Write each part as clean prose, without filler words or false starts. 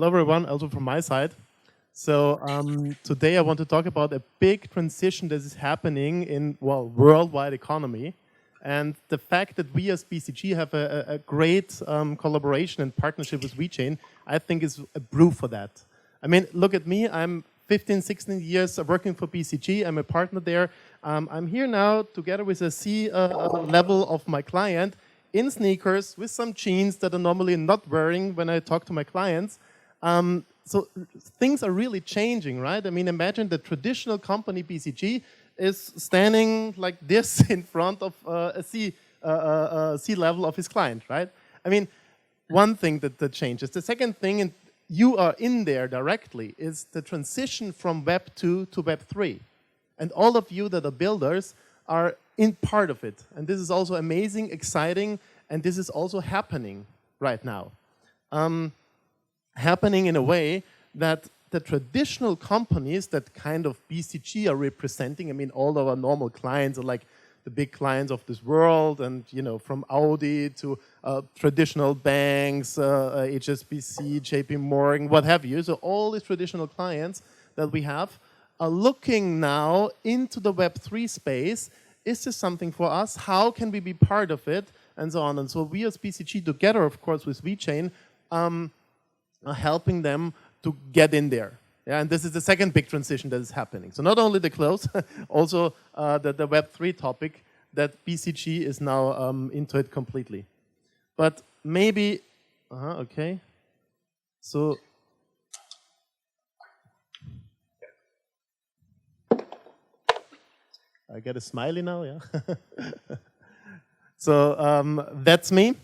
Hello everyone, also from my side. So today I want to talk about a big transition that is happening in, well, worldwide economy. And the fact that we as BCG have a great collaboration and partnership with VeChain, I think is a proof for that. I mean, look at me, I'm 15, 16 years working for BCG, I'm a partner there. I'm here now together with a C level of my client in sneakers with some jeans that I'm normally not wearing when I talk to my clients. So things are really changing, right? I mean, imagine the traditional company BCG is standing like this in front of a C level of his client, right? I mean, one thing that changes. The second thing, and you are in there directly, is the transition from Web 2 to Web 3. And all of you that are builders are in part of it. And this is also amazing, exciting, and this is also happening right now. Happening in a way that the traditional companies that kind of BCG are representing, I mean, all of our normal clients are like the big clients of this world, and you know, from Audi to traditional banks, HSBC, JP Morgan, what have you. So all these traditional clients that we have are looking now into the Web3 space. Is this something for us? How can we be part of it? And so on. And so we as BCG together, of course, with VeChain, are helping them to get in there. Yeah, and this is the second big transition that is happening. So not only the close, also the Web3 topic that BCG is now into it completely. But maybe, okay. So, I get a smiley now, yeah? So that's me.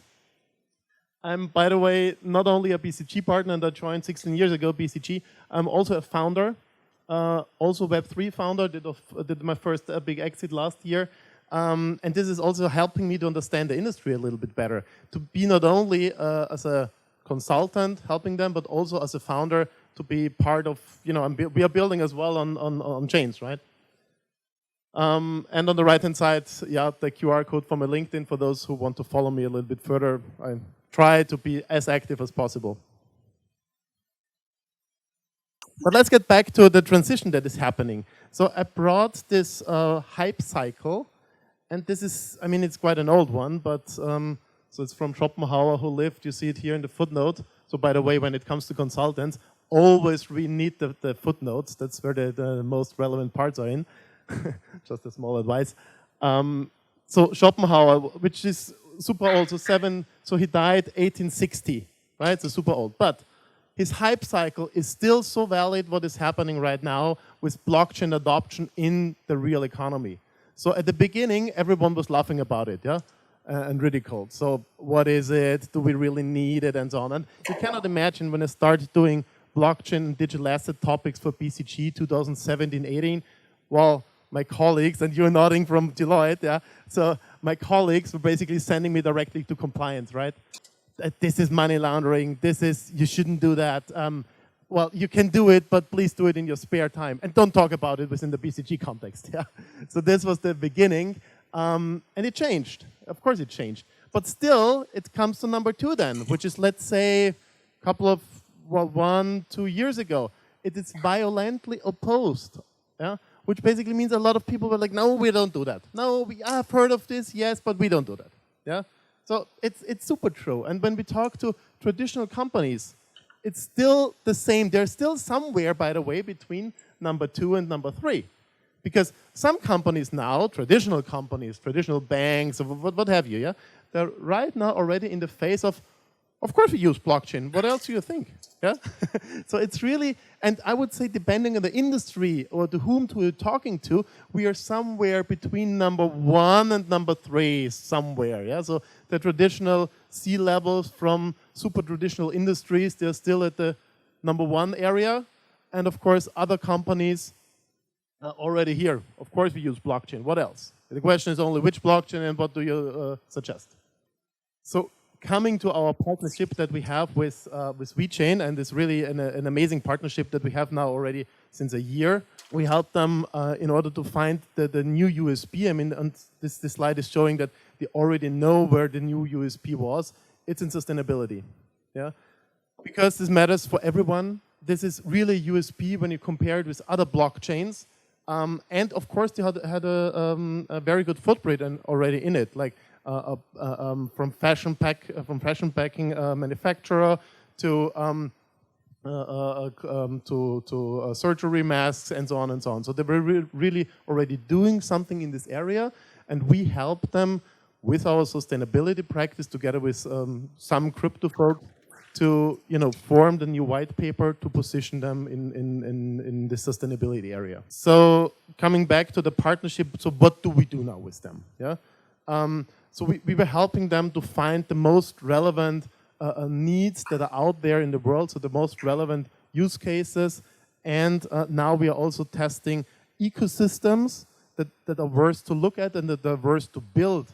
I'm, by the way, not only a BCG partner, and I joined 16 years ago, BCG. I'm also a founder, also Web3 founder, did my first big exit last year. And this is also helping me to understand the industry a little bit better, to be not only as a consultant helping them, but also as a founder to be part of, you know, we are building as well on chains, right? And on the right-hand side, yeah, the QR code for my LinkedIn for those who want to follow me a little bit further. I try to be as active as possible. But let's get back to the transition that is happening. So I brought this hype cycle, and this is, I mean, it's quite an old one, but so it's from Schopenhauer, who lived. You see it here in the footnote. So by the way, when it comes to consultants, always read the footnotes. That's where the most relevant parts are in. Just a small advice. So Schopenhauer, which is super old, so he died 1860, right? So super old. But his hype cycle is still so valid what is happening right now with blockchain adoption in the real economy. So at the beginning, everyone was laughing about it, yeah? And ridiculed. So what is it? Do we really need it? And so on. And you cannot imagine when I started doing blockchain and digital asset topics for BCG 2017-18, well, my colleagues, and you're nodding from Deloitte, yeah? So my colleagues were basically sending me directly to compliance, right? This is money laundering, you shouldn't do that. Well, you can do it, but please do it in your spare time. And don't talk about it within the BCG context, yeah? So this was the beginning, and it changed. Of course it changed. But still, it comes to number 2 then, which is, let's say, a couple of, well, 1-2 years ago. It is violently opposed, yeah? Which basically means a lot of people were like, no, we don't do that. No, I've heard of this, yes, but we don't do that. Yeah? So it's super true. And when we talk to traditional companies, it's still the same. They're still somewhere, by the way, between number 2 and number 3. Because some companies now, traditional companies, traditional banks, what have you, yeah? They're right now already in the phase of course we use blockchain. What else do you think? Yeah? So it's really, and I would say depending on the industry or to whom we're talking to, we are somewhere between number 1 and number 3 somewhere. Yeah? So the traditional C-levels from super traditional industries, they're still at the number 1 area. And of course, other companies are already here. Of course we use blockchain. What else? The question is only which blockchain and what do you suggest? So coming to our partnership that we have with VeChain, and it's really an amazing partnership that we have now already since a year. We help them in order to find the new USP. I mean, and this slide is showing that they already know where the new USP was. It's in sustainability. Yeah. because this matters for everyone. This is really USP when you compare it with other blockchains. And of course, they had a very good footprint already in it, like from fashion packing manufacturer to surgery masks and so on and so on. So they were really already doing something in this area, and we helped them with our sustainability practice together with some crypto folks to form the new white paper to position them in the sustainability area. So coming back to the partnership, so what do we do now with them? Yeah, so we were helping them to find the most relevant needs that are out there in the world, so the most relevant use cases, and now we are also testing ecosystems that are worth to look at and that are worth to build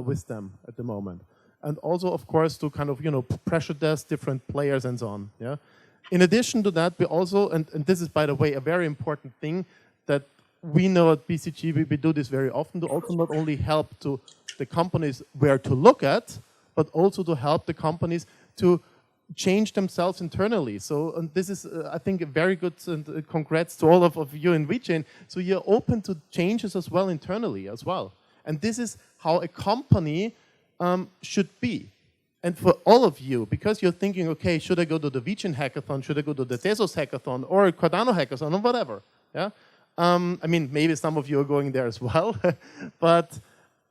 with them at the moment. And also, of course, to kind of, pressure test different players and so on. Yeah. In addition to that, we also, and this is, by the way, a very important thing that we know at BCG, we do this very often, to also not only help to the companies where to look at, but also to help the companies to change themselves internally. So, and this is, I think, a very good, and congrats to all of you in VeChain. So you're open to changes as well internally as well. And this is how a company should be. And for all of you, because you're thinking, okay, should I go to the VeChain Hackathon? Should I go to the Tezos Hackathon or Cardano Hackathon or whatever? Yeah. I mean, maybe some of you are going there as well, but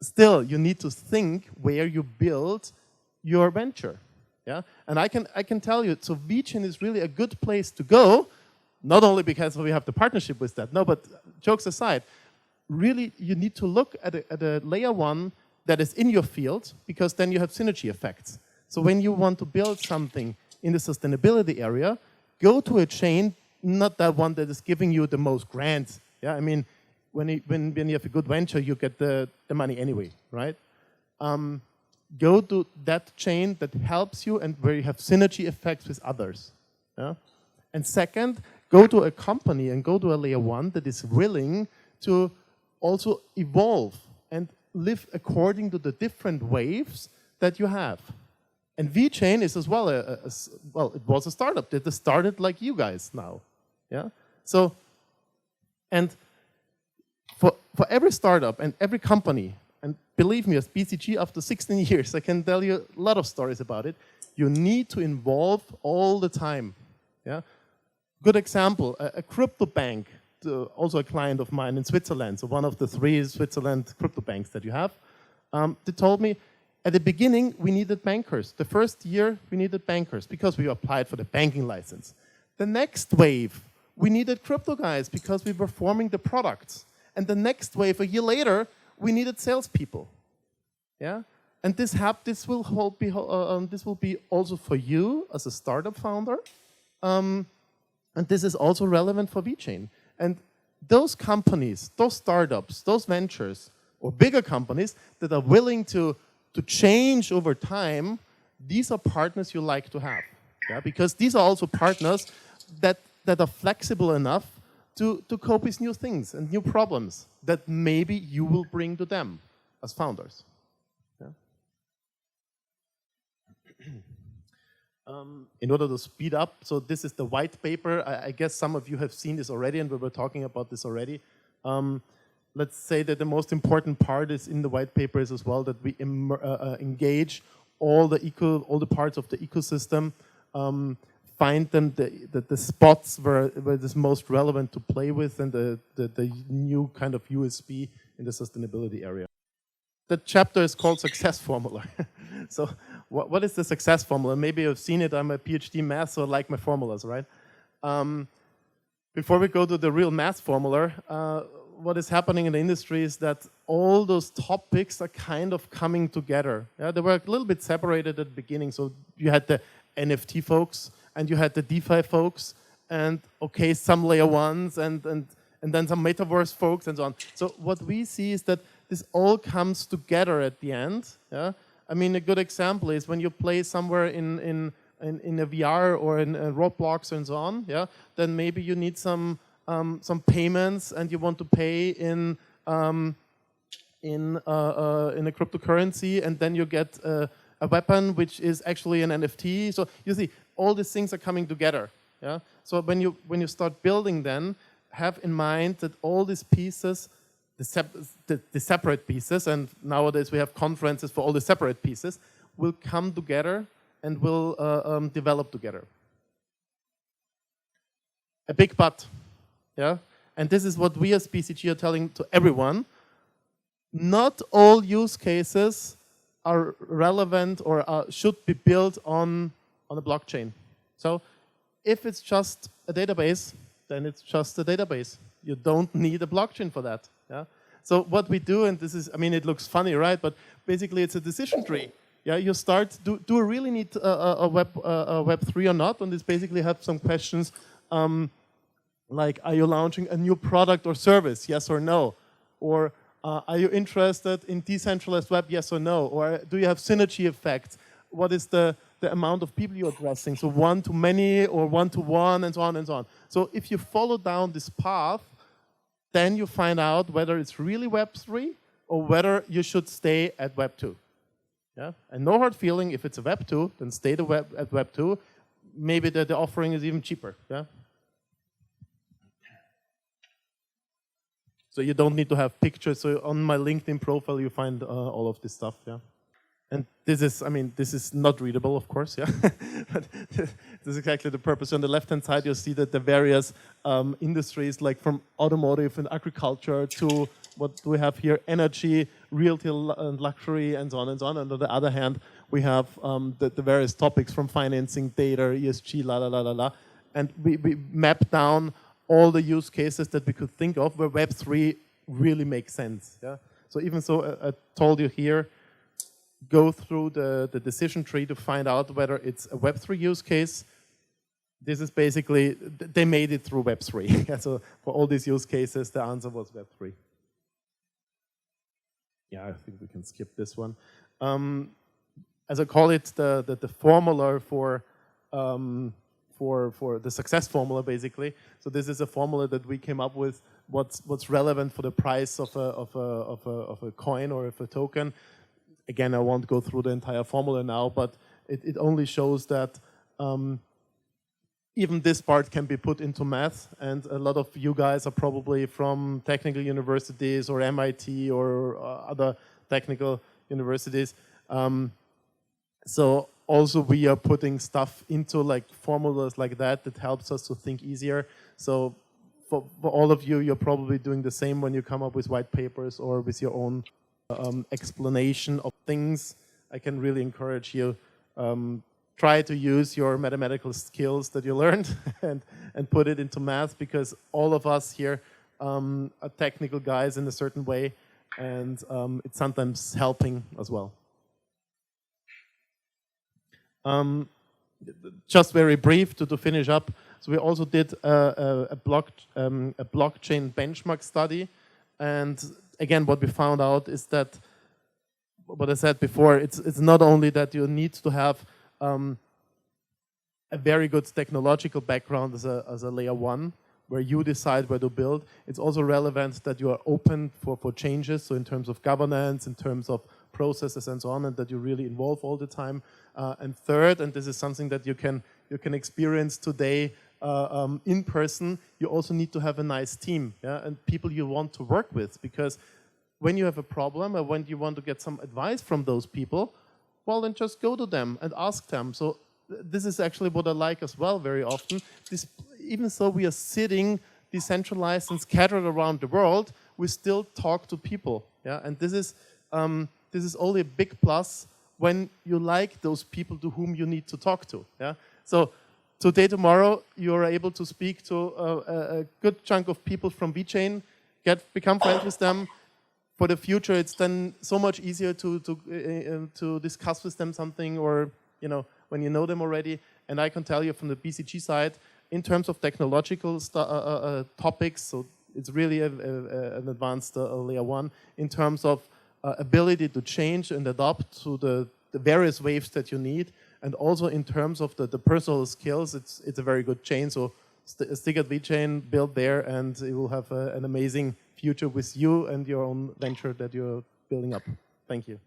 still, you need to think where you build your venture. Yeah. And I can tell you, so VeChain is really a good place to go, not only because we have the partnership with that. No, but jokes aside, really, you need to look at a layer one that is in your field, because then you have synergy effects. So when you want to build something in the sustainability area, go to a chain, not that one that is giving you the most grants. Yeah, I mean, when you have a good venture, you get the money anyway, right? Go to that chain that helps you and where you have synergy effects with others. Yeah? And second, go to a company and go to a layer one that is willing to also evolve and live according to the different waves that you have. And VeChain is as well, well, it was a startup that started like you guys now. Yeah. So, and for every startup and every company, and believe me, as BCG after 16 years, I can tell you a lot of stories about it, you need to involve all the time. Yeah. Good example, a crypto bank, also a client of mine in Switzerland, so one of the 3 Switzerland crypto banks that you have, they told me at the beginning we needed bankers. The first year we needed bankers because we applied for the banking license. The next wave we needed crypto guys because we were forming the products. And the next wave, a year later, we needed salespeople. Yeah, and this will be also for you as a startup founder, and this is also relevant for VeChain. And those companies, those startups, those ventures, or bigger companies that are willing to change over time, these are partners you like to have. Yeah? Because these are also partners that are flexible enough to cope with new things and new problems that maybe you will bring to them as founders. Yeah? In order to speed up, so this is the white paper. I guess some of you have seen this already, and we were talking about this already. Let's say that the most important part is in the white paper is as well that we engage all the parts of the ecosystem, find them the spots where it is most relevant to play with, and the new kind of USB in the sustainability area. The chapter is called Success Formula. So what is the success formula? Maybe you've seen it. I'm a PhD in math, so I like my formulas, right? Before we go to the real math formula, what is happening in the industry is that all those topics are kind of coming together. Yeah, they were a little bit separated at the beginning. So you had the NFT folks, and you had the DeFi folks, and okay, some layer ones, and then some metaverse folks, and so on. So what we see is that this all comes together at the end. Yeah, I mean, a good example is when you play somewhere in a VR or in Roblox and so on. Yeah, then maybe you need some payments, and you want to pay in a cryptocurrency, and then you get a weapon which is actually an NFT. So you see, all these things are coming together. Yeah. So when you start building, then have in mind that all these pieces, the separate pieces, and nowadays we have conferences for all the separate pieces, will come together and will develop together. A big but, yeah? And this is what we as BCG are telling to everyone. Not all use cases are relevant or should be built on a blockchain. So if it's just a database, then it's just a database. You don't need a blockchain for that. Yeah? So what we do, and this is, I mean, it looks funny, right? But basically it's a decision tree. Yeah, you start, do I really need a Web3 or not? And this basically have some questions like, are you launching a new product or service? Yes or no? Or are you interested in decentralized web? Yes or no? Or do you have synergy effects? What is the amount of people you're addressing? So one to many or one to one and so on and so on. So if you follow down this path, then you find out whether it's really Web3 or whether you should stay at Web 2. Yeah? And no hard feeling, if it's a Web 2, then stay at Web 2. Maybe the offering is even cheaper. Yeah? So you don't need to have pictures. So on my LinkedIn profile, you find all of this stuff. Yeah. And this is, I mean, this is not readable, of course. Yeah. But this is exactly the purpose. On the left-hand side, you'll see that the various industries, like from automotive and agriculture to what do we have here, energy, realty and luxury, and so on and so on. And on the other hand, we have the various topics from financing, data, ESG, la la la la la. And we map down all the use cases that we could think of where Web3 really makes sense. Yeah? So even so, I told you here, go through the decision tree to find out whether it's a Web3 use case. This is basically, they made it through Web3. Yeah, so for all these use cases, the answer was Web3. Yeah, I think we can skip this one. As I call it, the formula for the success formula, basically. So this is a formula that we came up with. What's relevant for the price of a coin or of a token. Again, I won't go through the entire formula now, but it only shows that even this part can be put into math. And a lot of you guys are probably from technical universities or MIT or other technical universities. So also we are putting stuff into like formulas like that helps us to think easier. So for all of you, you're probably doing the same when you come up with white papers or with your own explanation of things. I can really encourage you, try to use your mathematical skills that you learned and put it into math, because all of us here are technical guys in a certain way, and it's sometimes helping as well. Just very brief to finish up. So we also did a blockchain benchmark study, and again, what we found out is that what I said before. It's not only that you need to have a very good technological background as a layer one, where you decide where to build. It's also relevant that you are open for changes. So in terms of governance, in terms of processes and so on, and that you really involve all the time. And third, and this is something that you can experience today in person, you also need to have a nice team, yeah, and people you want to work with, because when you have a problem or when you want to get some advice from those people, well, then just go to them and ask them. So this is actually what I like as well very often. Even though we are sitting decentralized and scattered around the world, we still talk to people, yeah, and this is only a big plus when you like those people to whom you need to talk to. Yeah? So today, tomorrow, you are able to speak to a good chunk of people from VeChain, become friends with them. For the future, it's then so much easier to discuss with them something, or when you know them already. And I can tell you from the BCG side, in terms of technological topics, so it's really an advanced layer one in terms of ability to change and adapt to the various waves that you need, and also in terms of the personal skills, it's a very good chain. So stick at VeChain, build there, and you will have an amazing future with you and your own venture that you're building up. Thank you.